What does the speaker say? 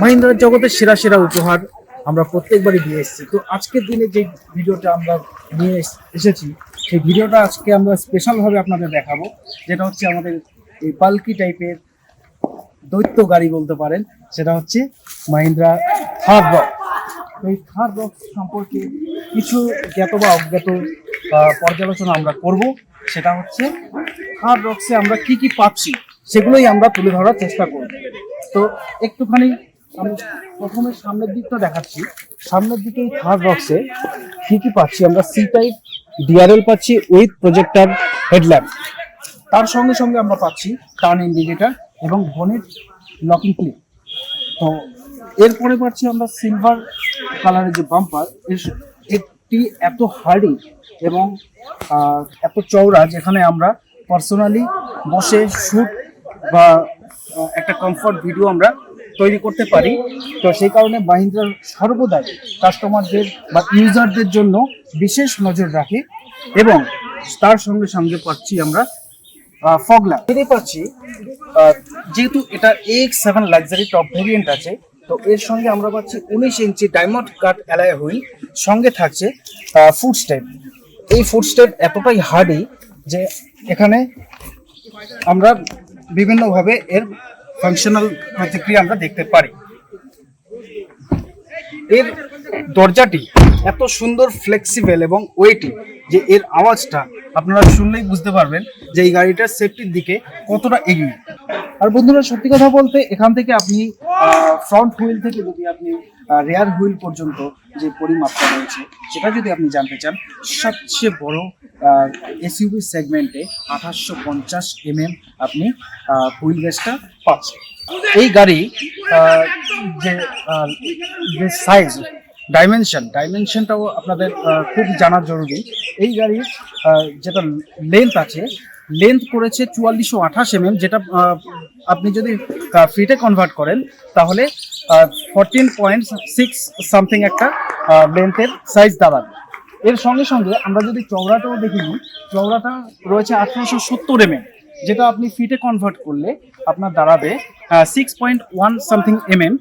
মাহিন্দ্রার জগতের সেরা সেরা উপহার আমরা প্রত্যেকবারই দিয়ে এসেছি। তো আজকের দিনে যে ভিডিওটা আমরা নিয়ে এসেছি, সেই ভিডিওটা আজকে আমরা স্পেশাল ভাবে আপনাদের দেখাবো, যেটা হচ্ছে আমাদের এই পালকি টাইপের দৈত্য গাড়ি বলতে পারেন। সেটা হচ্ছে মাহিন্দ্রা থার রক। এই থার রক সম্পর্কে কিছু জ্ঞাত বা অজ্ঞাত পর্যালোচনা আমরা করব। সেটা হচ্ছে থার রক্সে আমরা কি কি পাচ্ছি সেগুলোই আমরা তুলে ধরার চেষ্টা করব। তো একটুখানি আমি প্রথমে সামনের দিকটা দেখাচ্ছি। সামনের দিকে এই থার্ড বক্সে কি কি পাচ্ছি আমরা, সি টাইপ ডিআরএল পাচ্ছি উইথ প্রজেক্টর হেডল্যাম্প। তার সঙ্গে সঙ্গে আমরা পাচ্ছি টার্ন ইন্ডিকেটর এবং বনেট লকিং ক্লিপ। তো এরপরে পাচ্ছি আমরা সিলভার কালারের যে বাম্পার, এটি এত হার্ডি এবং এত চওড়া, যেখানে আমরা পার্সোনালি বসে শ্যুট বা একটা কমফর্ট ভিডিও আমরা তৈরি করতে পারি। তো সেই কারণে মাহিন্দ্রার সর্বদাই কাস্টমারদের বা ইউজারদের জন্য বিশেষ নজর রাখে। এবং তার সঙ্গে সঙ্গে পাচ্ছি আমরা ফগলা এটাই পাচ্ছি। যেহেতু এটা AX7 লাক্সারি টপ ভেরিয়েন্ট আছে, তো এর সঙ্গে আমরা পাচ্ছি 19 ইঞ্চি ডায়মন্ড কাট অ্যালয় হুইল। সঙ্গে থাকছে ফুট স্টেপ। এই ফুট স্টেপ এতটাই হার্ডি যে এখানে আমরা বিভিন্নভাবে এর ফাংশনাল প্রতিক্রিয়া আমরা দেখতে পারি। এর দরজাটি এত সুন্দর ফ্লেক্সিবল এবং ওয়েটি যে এর আওয়াজটা আপনারা শুনলেই বুঝতে পারবেন যে এই গাড়িটার সেফটির দিকে কতটা এগিয়ে। আর বন্ধুরা, সত্যি কথা বলতে এখান থেকে আপনি ফ্রন্ট হুইল থেকে যদি আপনি রেয়ার হুইল পর্যন্ত যে পরিমাপটা রয়েছে সেটা যদি আপনি জানতে চান, সবচেয়ে বড় এসইউভি সেগমেন্টে 2850 mm আপনি হুইল বেসটা পাচ্ছেন। এই গাড়ি যে সাইজ ডাইমেনশনটাও আপনাদের খুব জানা জরুরি। এই গাড়ির যেটা লেন্থ আছে, লেন্থ করেছে 4428 mm, যেটা আপনি যদি ফিটে কনভার্ট করেন তাহলে 14.6 সামথিং একটা লেন্থের সাইজ দাঁড়াবে। এর সঙ্গে সঙ্গে আমরা যদি চওড়াটাও দেখে নিই, চওড়াটা রয়েছে 1870 mm, যেটা আপনি ফিটে কনভার্ট করলে আপনার দাঁড়াবে 6.1 সামথিং mm।